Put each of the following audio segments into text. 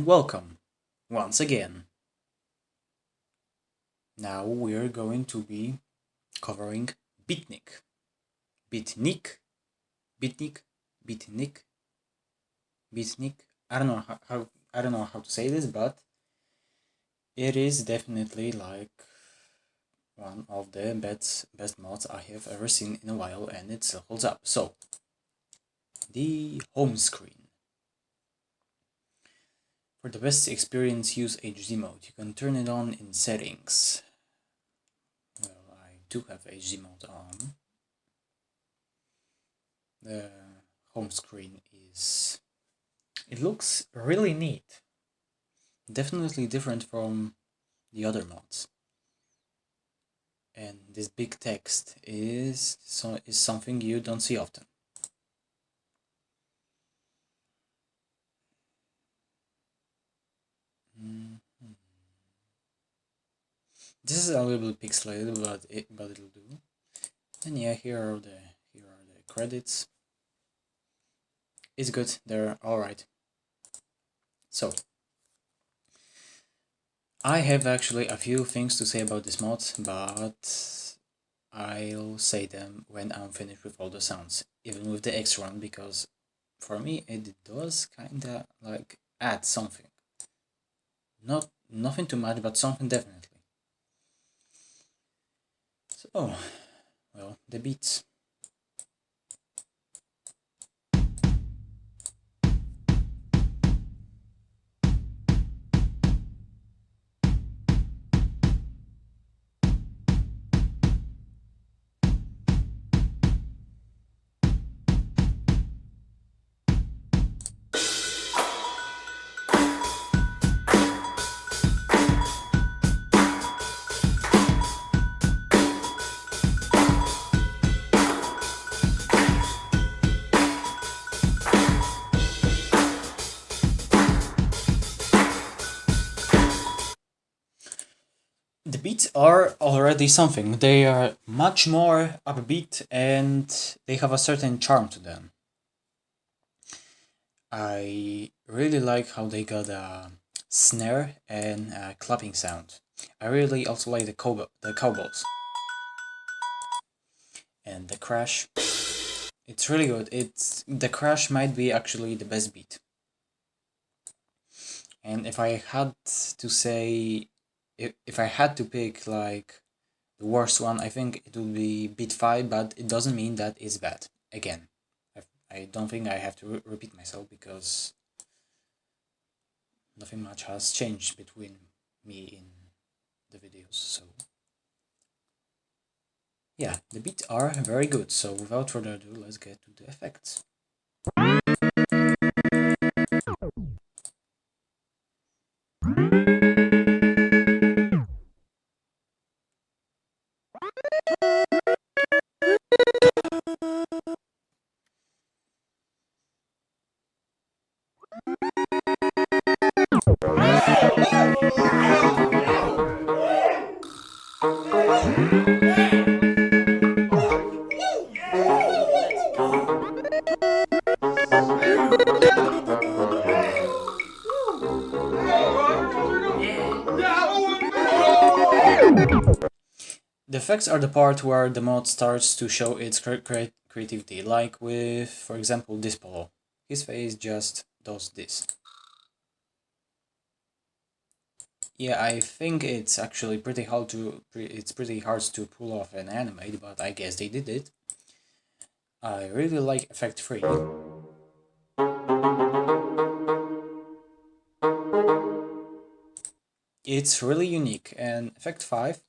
welcome once again. Now we're going to be covering Beatnik. Beatnik? Beatnik? Beatnik? Beatnik? I don't know how to say this, but it is definitely like one of the best mods I have ever seen in a while, and it still holds up. So, the home screen. For the best experience, use HD mode. You can turn it on in settings. Well, I do have HD mode on. The home screen is... It looks really neat. Definitely different from the other mods. And this big text is something you don't see often. This is a little bit pixelated, but it'll do. And yeah, here are the credits. It's good. They're all right. So I have actually a few things to say about this mod, but I'll say them when I'm finished with all the sounds, even with the extra one, because for me it does kinda like add something. Nothing too much, but something definitely. So, well, the beats. The beats are already something. They are much more upbeat and they have a certain charm to them. I really like how they got a snare and a clapping sound. I really also like the cowbells. And the crash. It's really good. The crash might be actually the best beat. And if I had to say, if I had to pick like the worst one, I think it would be beat 5, but it doesn't mean that it's bad. Again, I don't think I have to repeat myself because nothing much has changed between me in the videos, so yeah, the beats are very good. So without further ado, let's get to the effects. The effects are the part where the mod starts to show its creativity, like with, for example, this polo. His face just does this. Yeah, I think it's actually pretty hard to pull off an animate, but I guess they did it. I really like Effect 3. It's really unique, and Effect 5,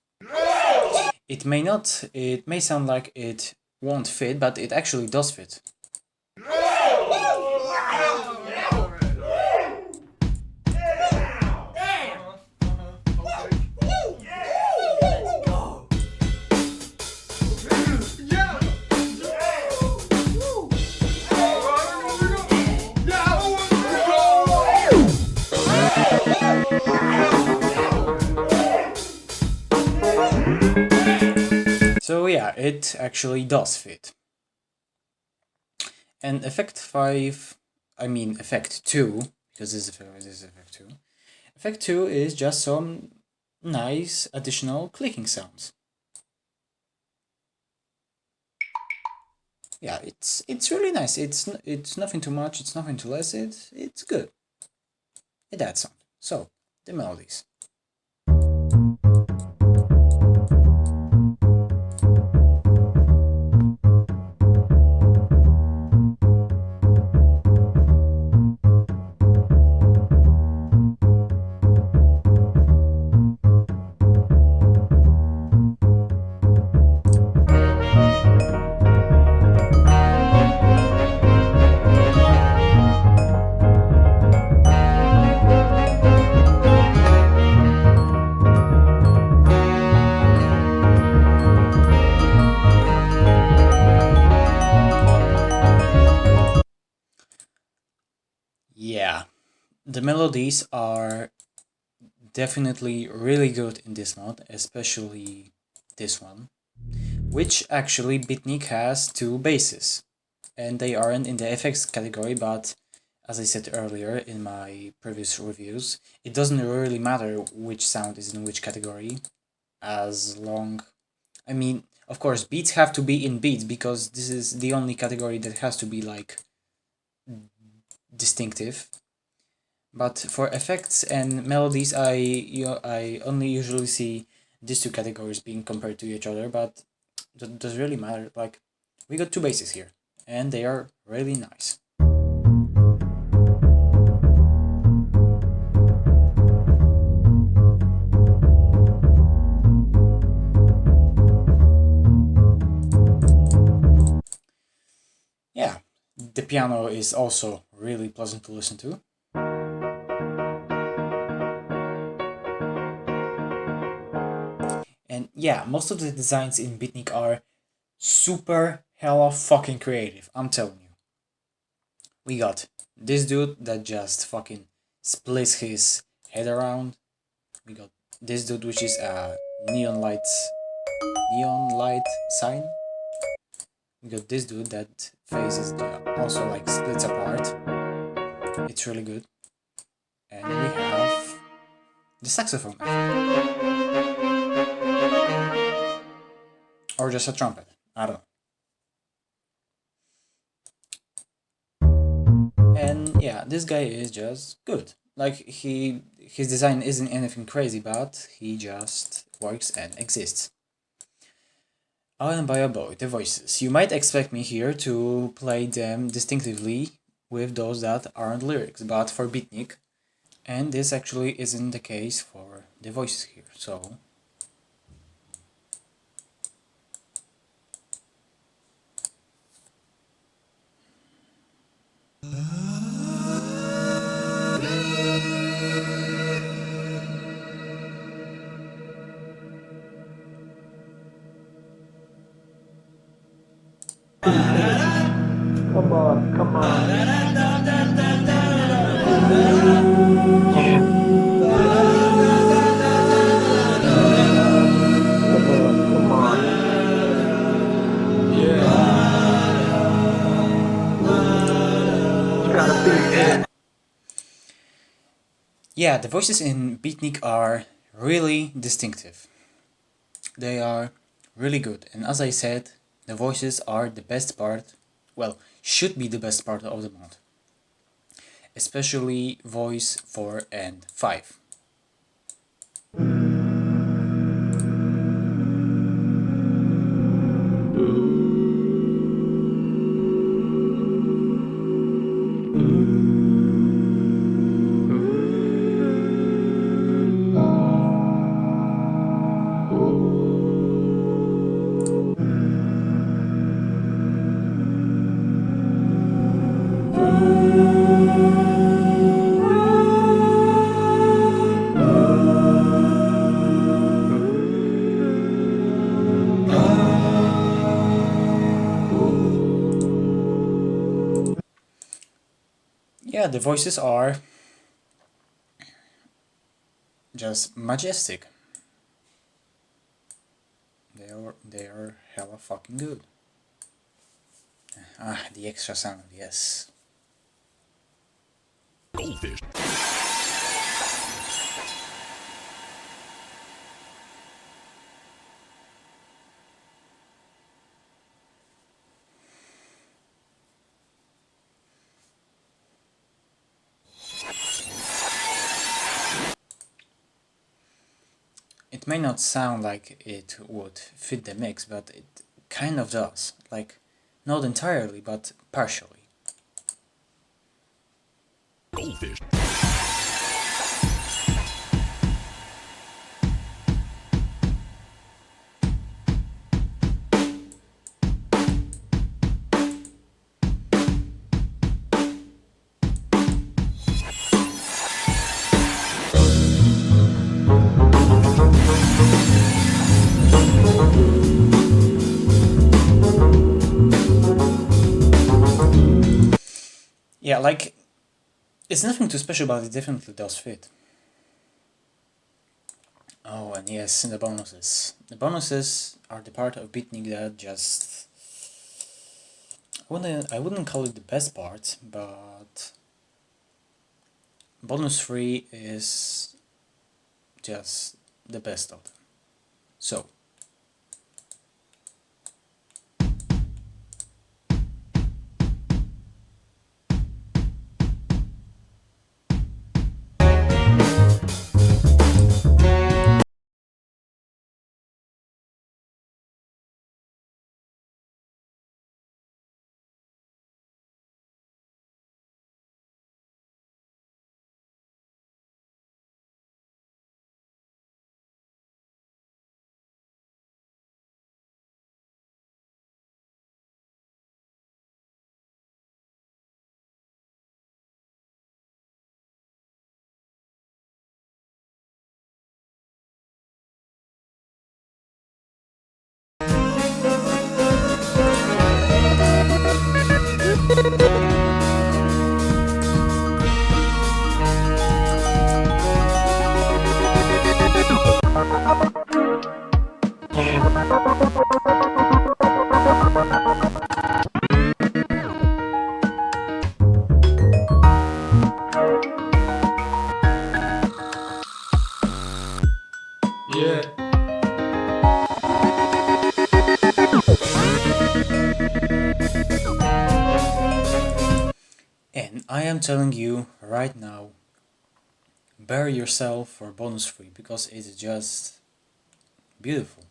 it may sound like it won't fit, but it actually does fit. So yeah, it actually does fit. And Effect 2, because this is effect 2. Effect 2 is just some nice additional clicking sounds. Yeah, it's really nice. It's nothing too much, it's nothing too less, it's good. It adds something. So, the melodies. Yeah, the melodies are definitely really good in this mod, especially this one, which actually Beatnik has two basses, and they aren't in the FX category, but as I said earlier in my previous reviews, it doesn't really matter which sound is in which category, as long... I mean, of course, beats have to be in beats, because this is the only category that has to be, like, distinctive. But for effects and melodies, I only usually see these two categories being compared to each other, but it does really matter. Like, we got two basses here, and they are really nice. Yeah, the piano is also really pleasant to listen to. And yeah, most of the designs in Beatnik are super hella fucking creative, I'm telling you. We got this dude that just fucking splits his head around. We got this dude which is a neon light sign. We got this dude that faces also like splits apart. It's really good. And we have the saxophone effect. Or just a trumpet. I don't know. And yeah, this guy is just good. Like, his design isn't anything crazy, but he just works and exists. Oh, and by boy, the voices. You might expect me here to play them distinctively with those that aren't lyrics, but for Beatnik, and this actually isn't the case for the voices here, so... Come on, come on. Come on. Yeah, the voices in Beatnik are really distinctive. They are really good, and as I said, the voices are the best part, well, should be the best part of the mod. Especially voice 4 and 5. Yeah, the voices are just majestic. They are hella fucking good. Ah, the extra sound, yes. Goldfish. It may not sound like it would fit the mix, but it kind of does. Like, not entirely, but partially. Goldfish. Yeah, like, it's nothing too special, but it definitely does fit. Oh, and yes, the bonuses. The bonuses are the part of Beatnik that just... I wouldn't call it the best part, but... Bonus 3 is just the best of them. So... Yeah. And I am telling you right now, bury yourself for bonus 3 because it's just beautiful.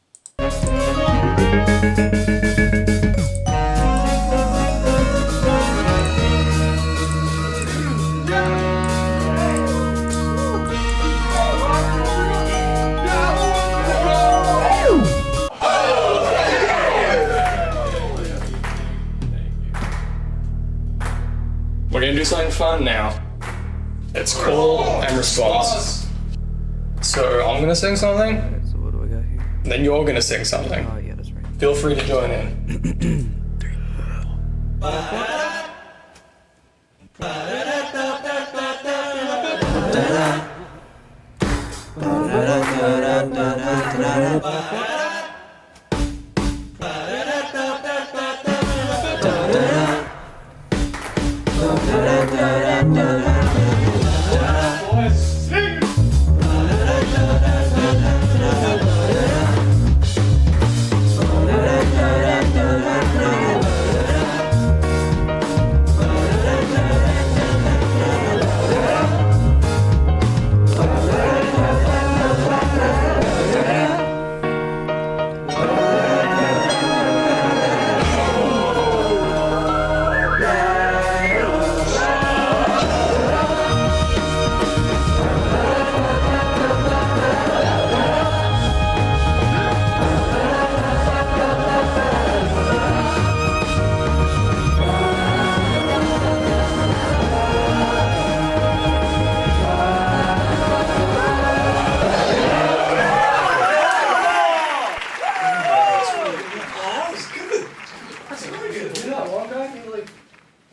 We're gonna do something fun now. It's call and response. So I'm gonna sing something, So what do I got here? then you're gonna sing something. Oh yeah, that's right. Feel free to join in.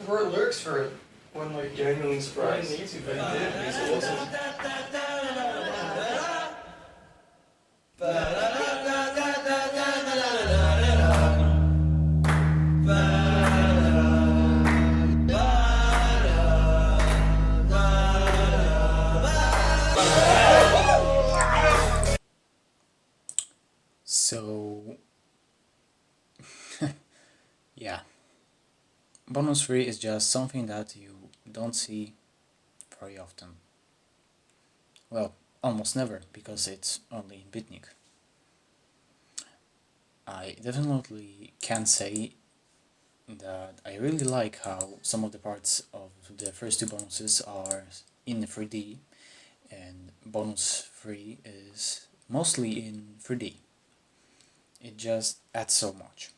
Wrote lyrics for it when like genuinely surprised. I didn't need to, but he did. He's awesome. bonus free is just something that you don't see very often. Well, almost never, because it's only in Beatnik. I definitely can say that I really like how some of the parts of the first two bonuses are in 3D, and bonus 3 is mostly in 3D. It just adds so much.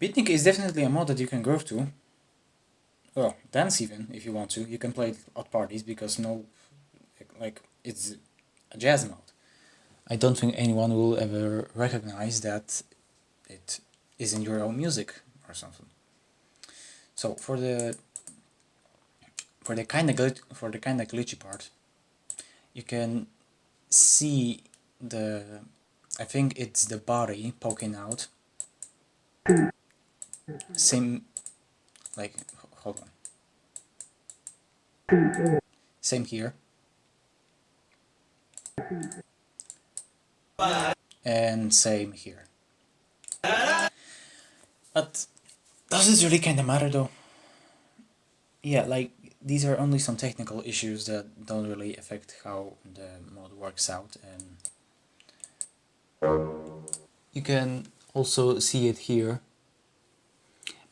Beatnik is definitely a mod that you can groove to. Well, dance even, if you want to. You can play it at parties because it's a jazz mode. I don't think anyone will ever recognize that it isn't your own music or something. So for the kind of glitchy part, you can see I think it's the body poking out. Same, like, hold on. Same here. And same here. But does this really kind of matter though? Yeah, like, these are only some technical issues that don't really affect how the mod works out, and you can also see it here.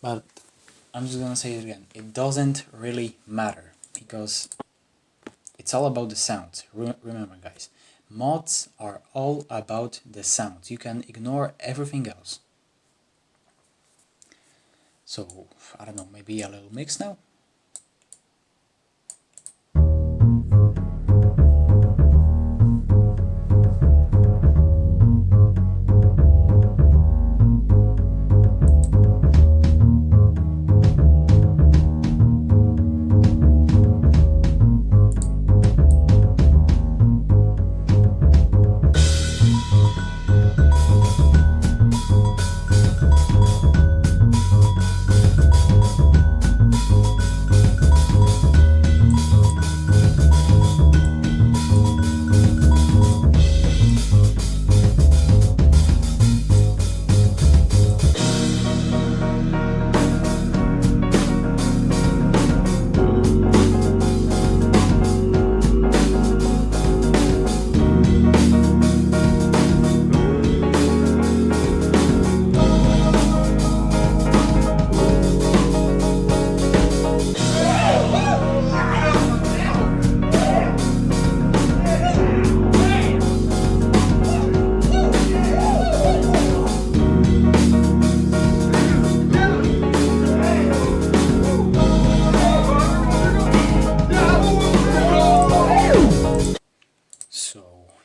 But I'm just gonna say it again, it doesn't really matter, because it's all about the sound. Remember guys, mods are all about the sound. You can ignore everything else. So, I don't know, maybe a little mix now?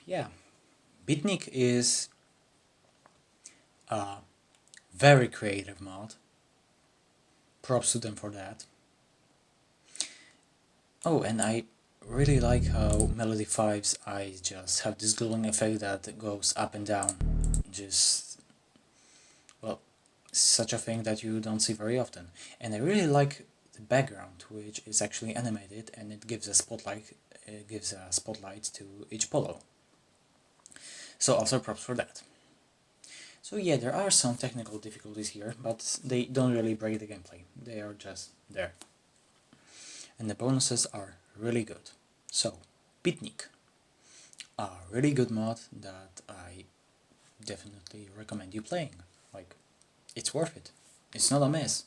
Yeah, Beatnik is a very creative mod. Props to them for that. Oh, and I really like how Melody 5's eyes just have this glowing effect that goes up and down. Just, well, such a thing that you don't see very often. And I really like the background, which is actually animated, and it gives a spotlight. It gives a spotlight to each polo. So also props for that. So yeah, there are some technical difficulties here, but they don't really break the gameplay. They are just there. And the bonuses are really good. So, Beatnik, a really good mod that I definitely recommend you playing. Like, it's worth it. It's not a mess.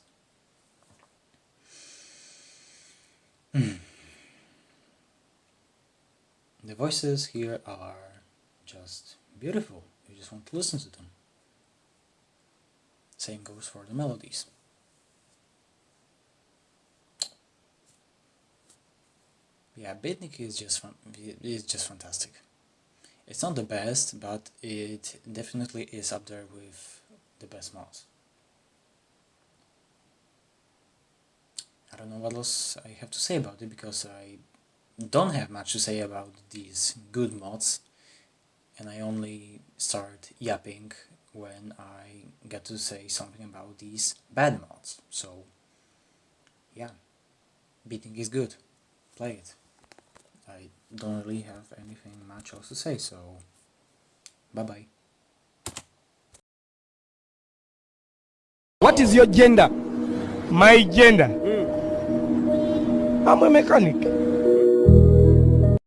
The voices here are just beautiful. You just want to listen to them. Same goes for the melodies. Yeah, Beatnik is just fantastic. It's not the best, but it definitely is up there with the best mods. I don't know what else I have to say about it, because I don't have much to say about these good mods, and I only start yapping when I get to say something about these bad mods. So yeah, Beatnik is good. Play it. I don't really have anything much else to say, so bye bye. What is your gender? My gender. I'm a mechanic.